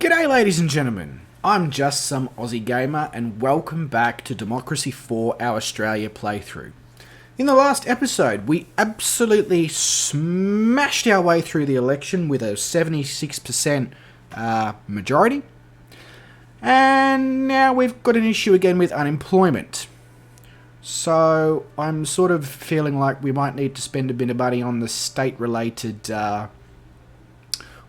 G'day ladies and gentlemen, I'm just some Aussie gamer and welcome back to Democracy 4, our Australia playthrough. In the last episode, we absolutely smashed our way through the election with a 76% majority. And now we've got an issue again with unemployment. So I'm sort of feeling like we might need to spend a bit of money on the state-related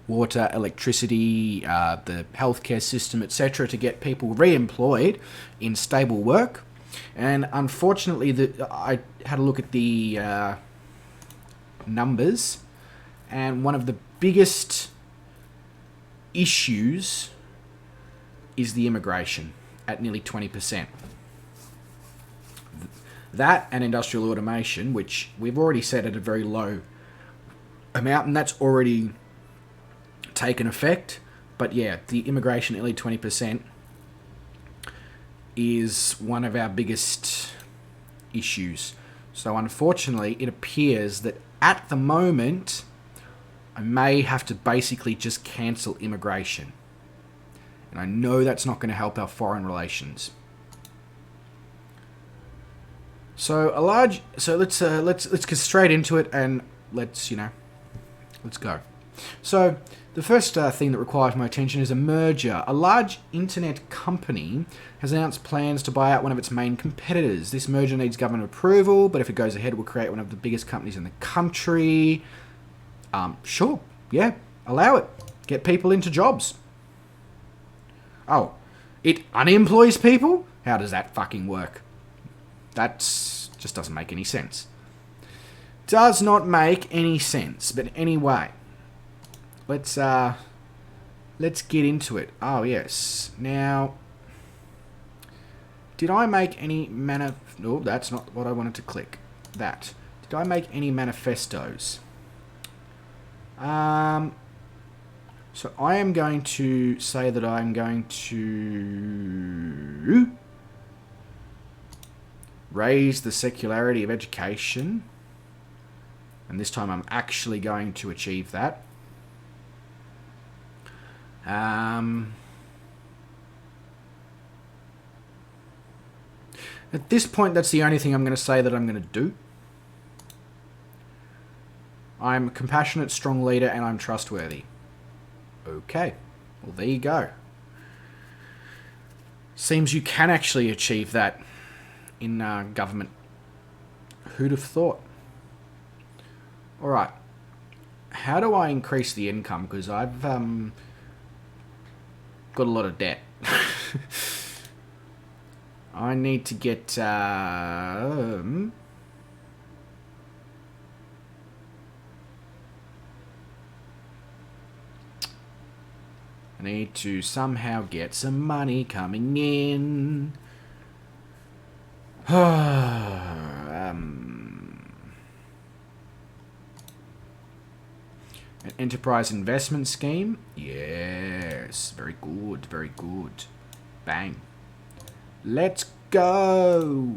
water, electricity, the healthcare system, etc. to get people re-employed in stable work. And unfortunately, I had a look at the numbers, and one of the biggest issues is the immigration at nearly 20%. That and industrial automation, which we've already set at a very low amount, and that's already taken effect. But yeah, the immigration at nearly 20% is one of our biggest issues. So unfortunately, it appears that at the moment, I may have to basically just cancel immigration. And I know that's not going to help our foreign relations. So let's get straight into it, and let's go. So the first thing that requires my attention is a merger. A large internet company has announced plans to buy out one of its main competitors. This merger needs government approval, but if it goes ahead, it will create one of the biggest companies in the country. Sure, yeah, allow it. Get people into jobs. Oh, it unemploys people? How does that fucking work? That just doesn't make any sense. Does not make any sense. But anyway, let's get into it. Oh yes. Now, did I make any No, that's not what I wanted to click. That. Did I make any manifestos? So I am going to say that I'm going to raise the secularity of education. And this time I'm actually going to achieve that. At this point, that's the only thing I'm going to say that I'm going to do. I'm a compassionate, strong leader, and I'm trustworthy. Okay. Well, there you go. Seems you can actually achieve that in government. Who'd have thought? Alright. How do I increase the income? Because I've got a lot of debt. I need to get I need to somehow get some money coming in. An enterprise investment scheme? Yes, very good, very good. Bang. Let's go.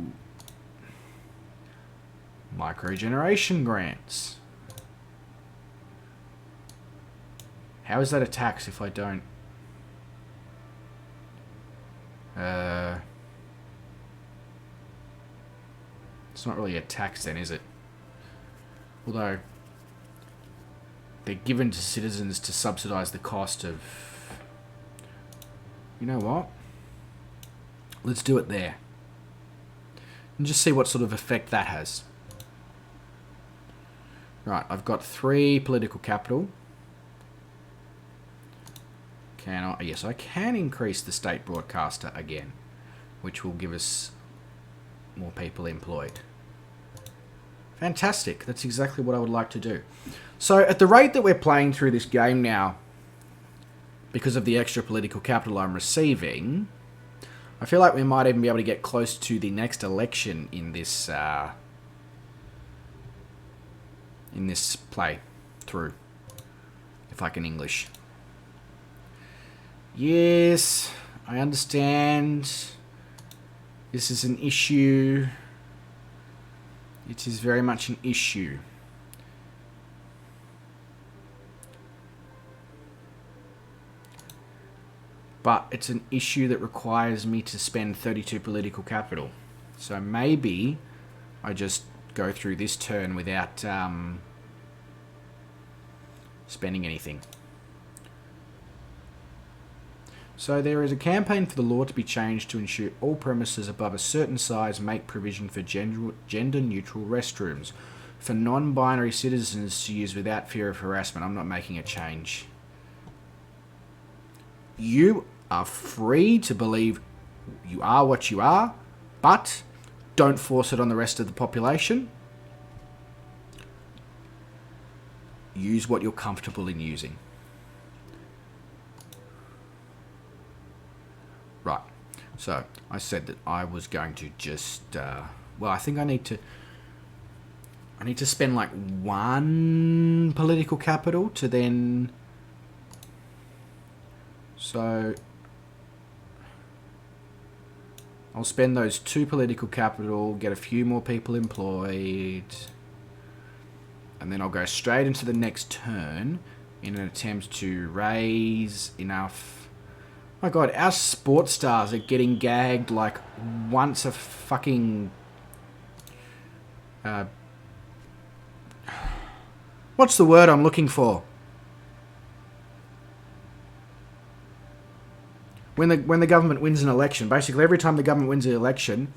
Microgeneration grants. How is that a tax if I don't? It's not really a tax then, is it? Although they're given to citizens to subsidise the cost of... You know what? Let's do it there. And just see what sort of effect that has. Right, I've got 3 political capital. Can I? Yes, I can increase the state broadcaster again, which will give us more people employed. Fantastic. That's exactly what I would like to do. So at the rate that we're playing through this game now, because of the extra political capital I'm receiving, I feel like we might even be able to get close to the next election in this play through, if I can English. Yes, I understand. This is an issue. It is very much an issue. but it's an issue that requires me to spend 32 political capital. So maybe I just go through this turn without spending anything. So there is a campaign for the law to be changed to ensure all premises above a certain size make provision for gender-neutral restrooms for non-binary citizens to use without fear of harassment. I'm not making a change. You are free to believe you are what you are, but don't force it on the rest of the population. Use what you're comfortable in using. Right, so I said that I was going to just, well, I think I need to spend like 1 political capital to then, so I'll spend those 2 political capital, get a few more people employed, and then I'll go straight into the next turn in an attempt to raise enough. My God, our sports stars are getting gagged like once a fucking... what's the word I'm looking for? When the government wins an election, basically every time the government wins an election,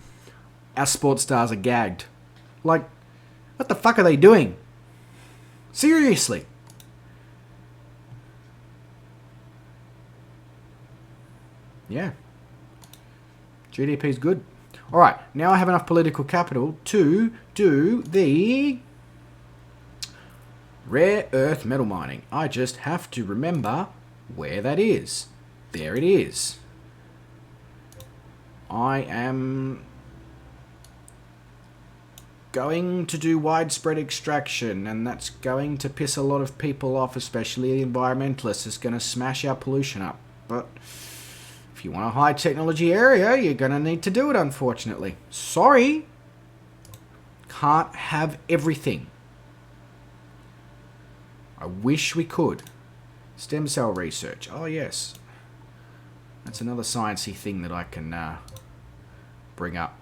our sports stars are gagged. Like, what the fuck are they doing? Seriously. Yeah. GDP's good. Alright, now I have enough political capital to do the rare earth metal mining. I just have to remember where that is. There it is. I am going to do widespread extraction, and that's going to piss a lot of people off, especially the environmentalists. It's going to smash our pollution up. But if you want a high technology area, you're going to need to do it, unfortunately. Sorry. Can't have everything. I wish we could. Stem cell research. Oh, yes. That's another sciencey thing that I can bring up.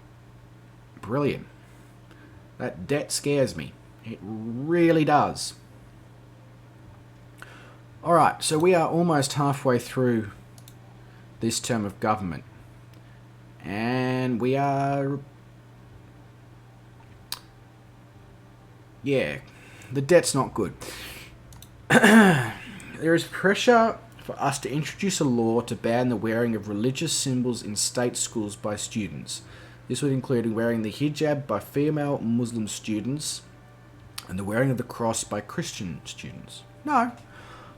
Brilliant. That debt scares me. It really does. Alright, so we are almost halfway through this term of government. And we are... yeah, the debt's not good. There is pressure for us to introduce a law to ban the wearing of religious symbols in state schools by students. This would include wearing the hijab by female Muslim students and the wearing of the cross by Christian students. No, I'm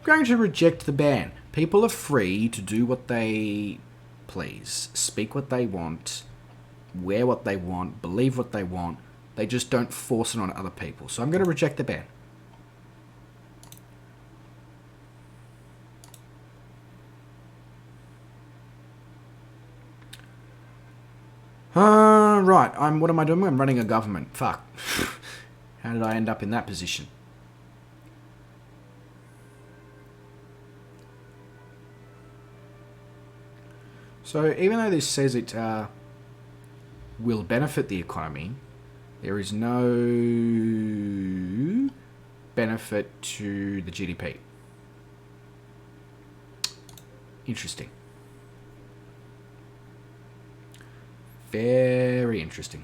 going to reject the ban. People are free to do what they please, speak what they want, wear what they want, believe what they want. They just don't force it on other people. So I'm going to reject the ban. Right. What am I doing? I'm running a government. Fuck. How did I end up in that position? So even though this says it will benefit the economy, there is no benefit to the GDP. Interesting. Very interesting.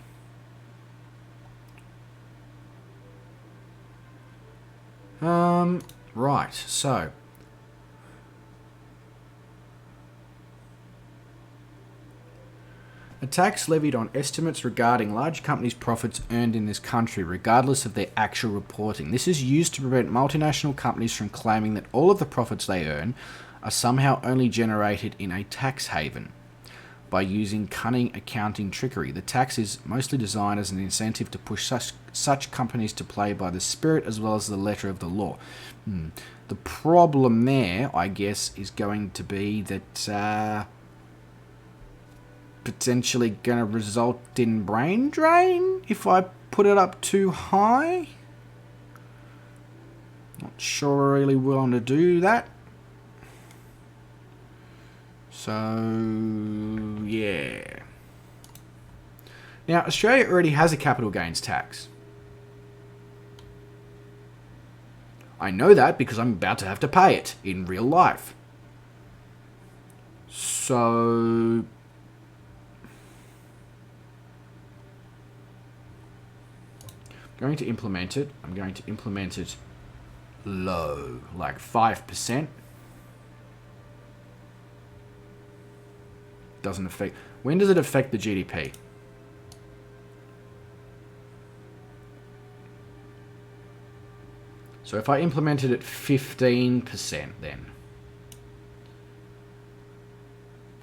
Right, so a tax levied on estimates regarding large companies' profits earned in this country, regardless of their actual reporting. This is used to prevent multinational companies from claiming that all of the profits they earn are somehow only generated in a tax haven. By using cunning accounting trickery, the tax is mostly designed as an incentive to push such companies to play by the spirit as well as the letter of the law. The problem there, I guess, is going to be that potentially going to result in brain drain if I put it up too high. Not sure I really want to do that. So, yeah. Now, Australia already has a capital gains tax. I know that because I'm about to have to pay it in real life. So, I'm going to implement it. I'm going to implement it low, like 5%. Doesn't affect... When does it affect the GDP? So if I implemented it 15% then.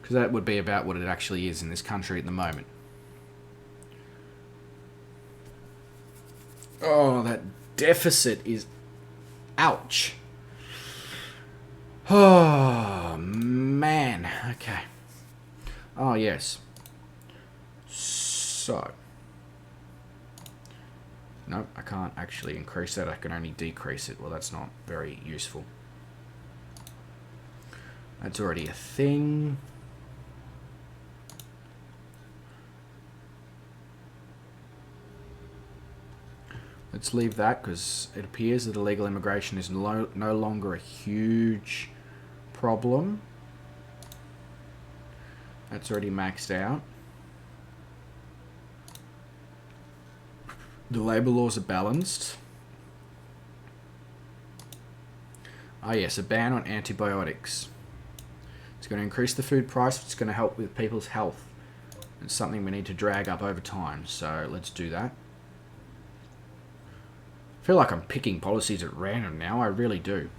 Because that would be about what it actually is in this country at the moment. Oh, that deficit is... Ouch. Oh, man. Okay. Oh, yes. So. Nope, I can't actually increase that. I can only decrease it. Well, that's not very useful. That's already a thing. Let's leave that because it appears that illegal immigration is no longer a huge problem. That's already maxed out. The labour laws are balanced. Ah yes, a ban on antibiotics. It's going to increase the food price. It's going to help with people's health. It's something we need to drag up over time. So let's do that. I feel like I'm picking policies at random now. I really do.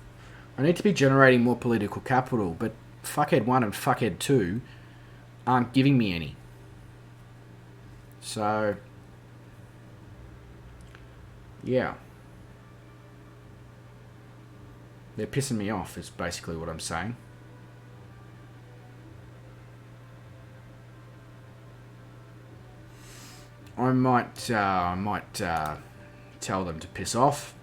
I need to be generating more political capital, but fuckhead 1 and fuckhead 2 aren't giving me any. So... yeah. They're pissing me off is basically what I'm saying. I might tell them to piss off.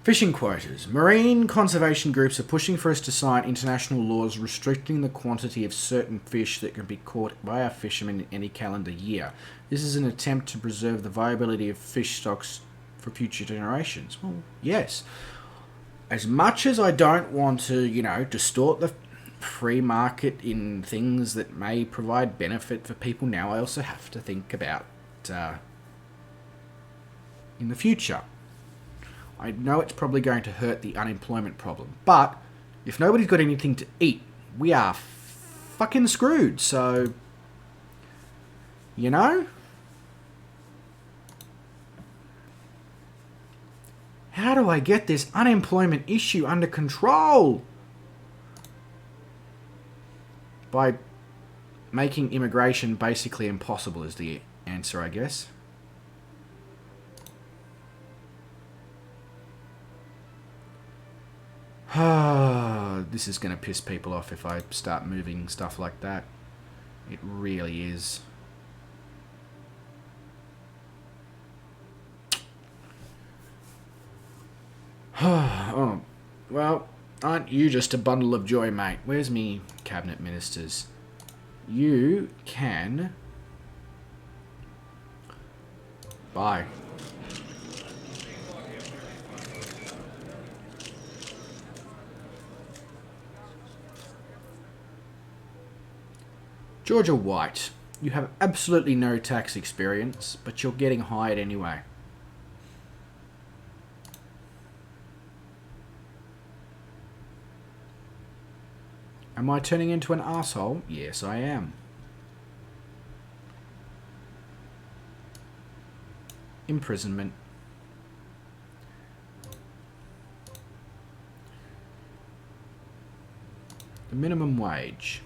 Fishing quotas. Marine conservation groups are pushing for us to sign international laws restricting the quantity of certain fish that can be caught by our fishermen in any calendar year. This is an attempt to preserve the viability of fish stocks for future generations. Well, yes. As much as I don't want to, you know, distort the free market in things that may provide benefit for people now, I also have to think about in the future. I know it's probably going to hurt the unemployment problem, but if nobody's got anything to eat, we are fucking screwed. So, you know? How do I get this unemployment issue under control? By making immigration basically impossible is the answer, I guess. This is going to piss people off if I start moving stuff like that. It really is. Oh, well, aren't you just a bundle of joy, mate? Where's me cabinet ministers? You can buy. Georgia White, you have absolutely no tax experience, but you're getting hired anyway. Am I turning into an asshole? Yes, I am. Imprisonment. The minimum wage.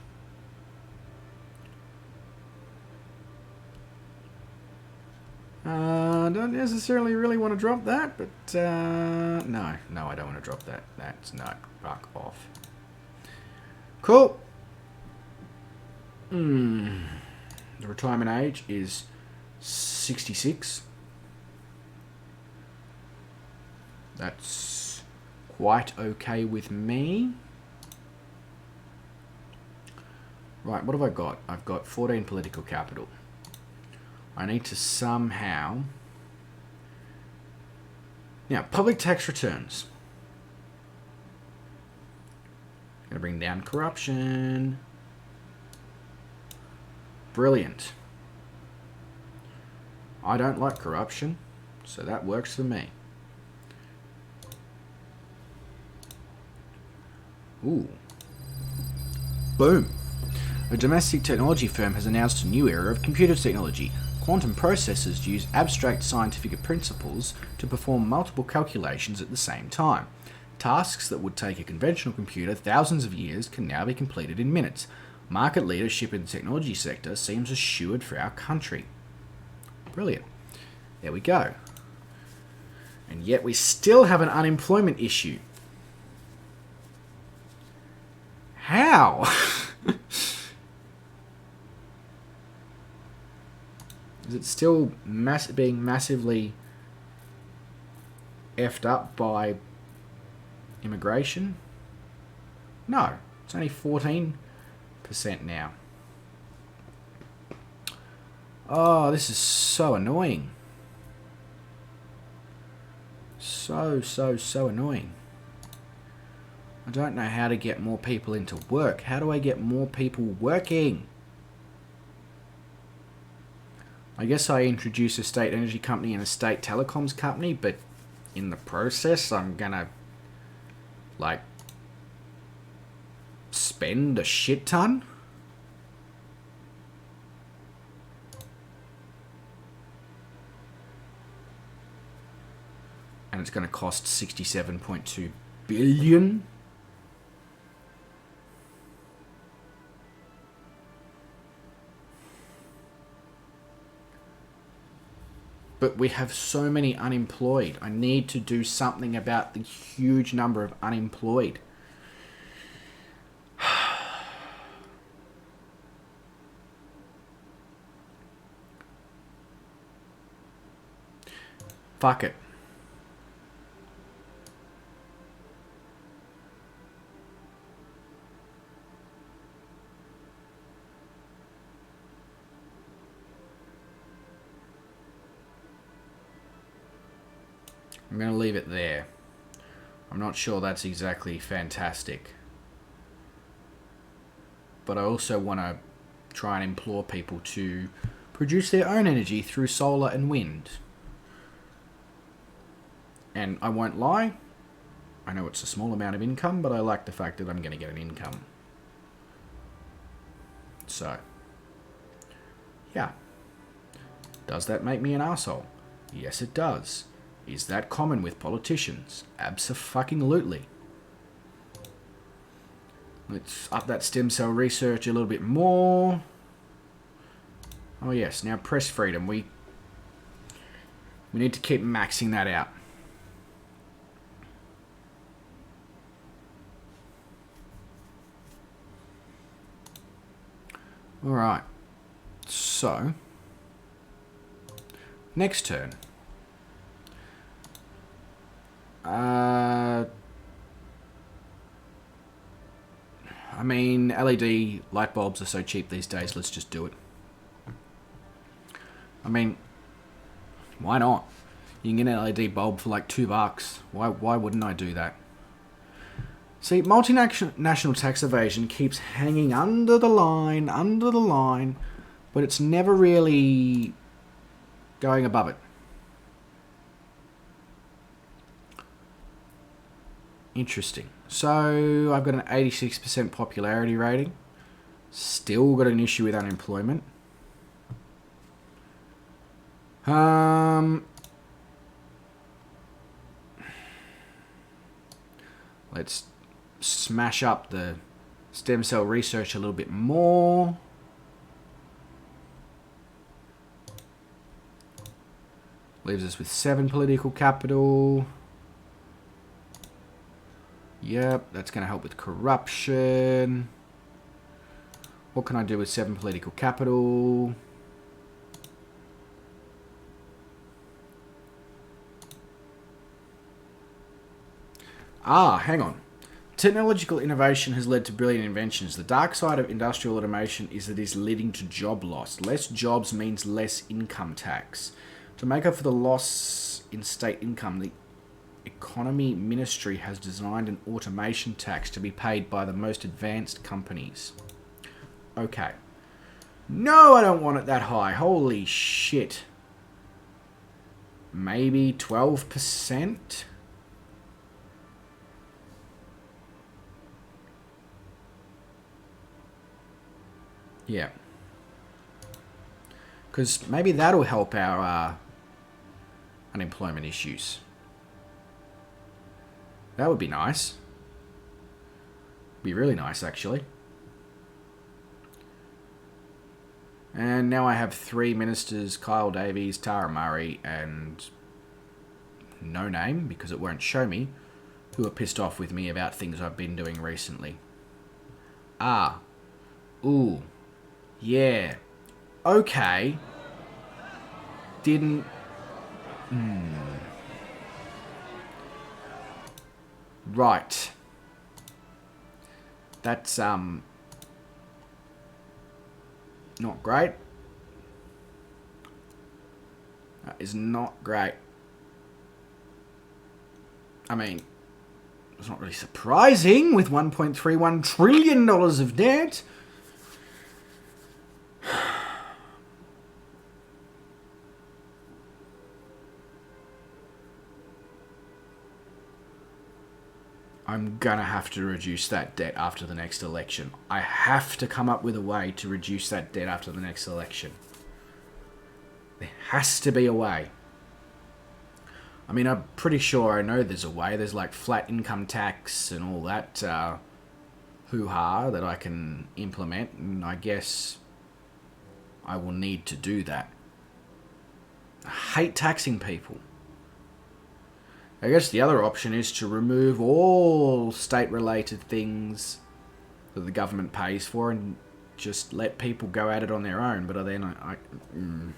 Don't necessarily really want to drop that, but no, I don't want to drop that. That's not fuck off. Cool. The retirement age is 66. That's quite okay with me. Right, what have I got? I've got 14 political capital. I need to somehow... Now, public tax returns. Gonna bring down corruption. Brilliant. I don't like corruption, so that works for me. Ooh. Boom. A domestic technology firm has announced a new era of computer technology. Quantum processors use abstract scientific principles to perform multiple calculations at the same time. Tasks that would take a conventional computer thousands of years can now be completed in minutes. Market leadership in the technology sector seems assured for our country. Brilliant. There we go. And yet we still have an unemployment issue. How? Is it still being massively effed up by immigration? No, it's only 14% now. Oh, this is so annoying. So annoying. I don't know how to get more people into work. How do I get more people working? I guess I introduce a state energy company and a state telecoms company, but in the process, I'm gonna, like, spend a shit ton? And it's gonna cost 67.2 billion? But we have so many unemployed. I need to do something about the huge number of unemployed. Fuck it. I'm going to leave it there. I'm not sure that's exactly fantastic. But I also want to try and implore people to produce their own energy through solar and wind. And I won't lie, I know it's a small amount of income, but I like the fact that I'm going to get an income. So, yeah. Does that make me an arsehole? Yes, it does. Is that common with politicians? Abso-fucking-lutely. Let's up that stem cell research a little bit more. Oh yes, now press freedom. We need to keep maxing that out. Alright. So, next turn. I mean, LED light bulbs are so cheap these days, let's just do it. I mean, why not? You can get an LED bulb for like $2. Why wouldn't I do that? See, multinational tax evasion keeps hanging under the line, but it's never really going above it. Interesting. So, I've got an 86% popularity rating. Still got an issue with unemployment. Let's smash up the stem cell research a little bit more. Leaves us with 7 political capital. Yep, that's going to help with corruption. What can I do with 7 political capital? Hang on. Technological innovation has led to brilliant inventions. The dark side of industrial automation is that it is leading to job loss. Less jobs means less income tax. To make up for the loss in state income, the Economy Ministry has designed an automation tax to be paid by the most advanced companies. Okay. No, I don't want it that high. Holy shit. Maybe 12%? Yeah. Because maybe that'll help our unemployment issues. That would be nice. Be really nice, actually. And now I have 3 ministers, Kyle Davies, Tara Murray, and no name, because it won't show me, who are pissed off with me about things I've been doing recently. Ooh. Yeah. Okay. Didn't... Right. That's, not great. That is not great. I mean, it's not really surprising with $1.31 trillion of debt. I'm gonna have to reduce that debt after the next election. I have to come up with a way to reduce that debt after the next election. There has to be a way. I mean, I'm pretty sure I know there's a way. There's like flat income tax and all that hoo-ha that I can implement, and I guess I will need to do that. I hate taxing people. I guess the other option is to remove all state-related things that the government pays for and just let people go at it on their own. But then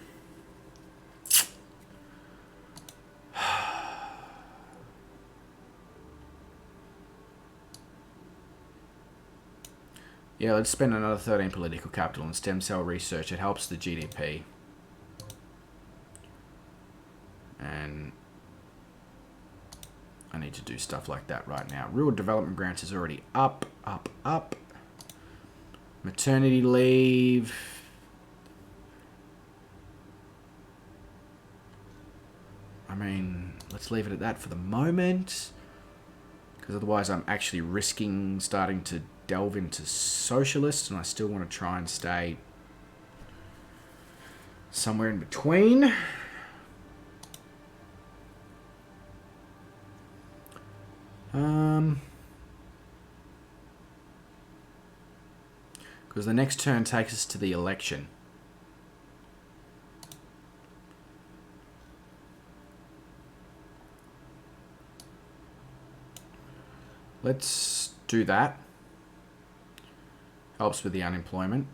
yeah, let's spend another 13 political capital on stem cell research. It helps the GDP. And I need to do stuff like that right now. Rural development grants is already up. Maternity leave. I mean, let's leave it at that for the moment. Because otherwise I'm actually risking starting to delve into socialist, and I still want to try and stay somewhere in between. Because the next turn takes us to the election. Let's do that. Helps with the unemployment.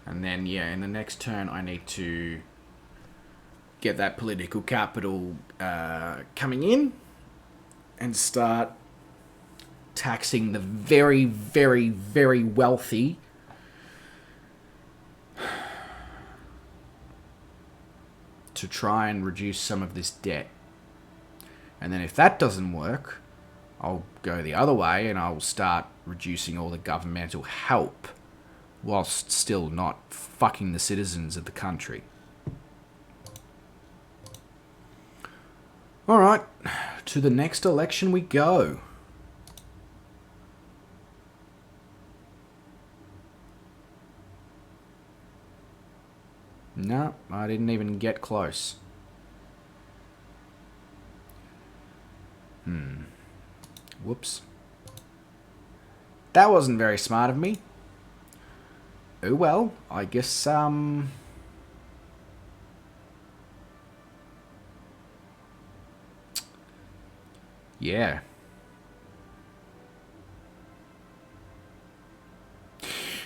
And then, yeah, in the next turn, I need to get that political capital coming in and start taxing the very, very, very wealthy to try and reduce some of this debt. And then if that doesn't work, I'll go the other way and I'll start reducing all the governmental help whilst still not fucking the citizens of the country. Alright, to the next election we go. No, I didn't even get close. Whoops. That wasn't very smart of me. Oh well, I guess, yeah.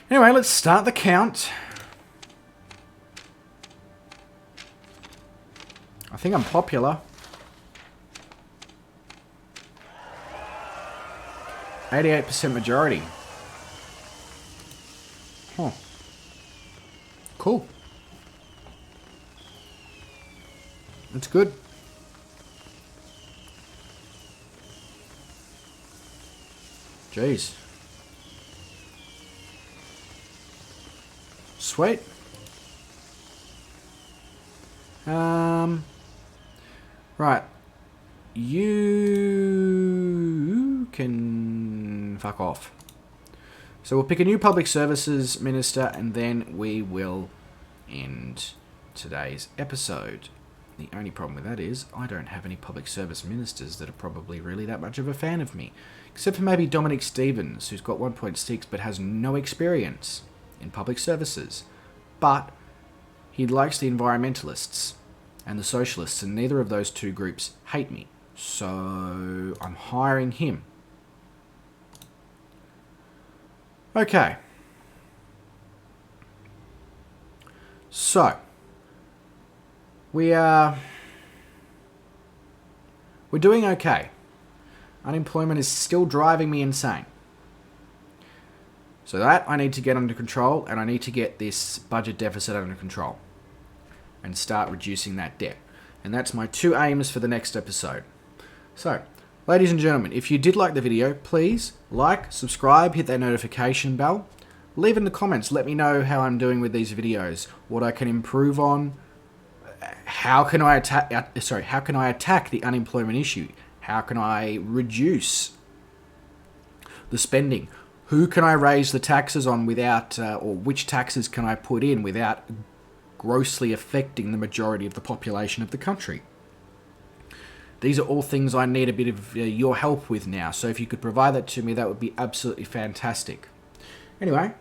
Anyway, let's start the count. I think I'm popular. 88% majority. Huh. Cool. That's good. Jeez. Sweet. Right. You can fuck off. So we'll pick a new public services minister and then we will end today's episode. The only problem with that is I don't have any public service ministers that are probably really that much of a fan of me. Except for maybe Dominic Stevens, who's got 1.6 but has no experience in public services. But he likes the environmentalists and the socialists, and neither of those two groups hate me. So I'm hiring him. Okay. So we're doing okay. Unemployment is still driving me insane. So that I need to get under control, and I need to get this budget deficit under control and start reducing that debt. And that's my 2 aims for the next episode. So, ladies and gentlemen, if you did like the video, please like, subscribe, hit that notification bell. Leave in the comments, let me know how I'm doing with these videos, what I can improve on, how can I attack the unemployment issue? How can I reduce the spending? Who can I raise the taxes on without, or which taxes can I put in without grossly affecting the majority of the population of the country? These are all things I need a bit of your help with now. So if you could provide that to me, that would be absolutely fantastic. Anyway,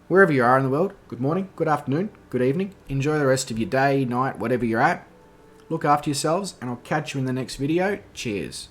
wherever you are in the world, good morning, good afternoon, good evening. Enjoy the rest of your day, night, whatever you're at. Look after yourselves, and I'll catch you in the next video. Cheers.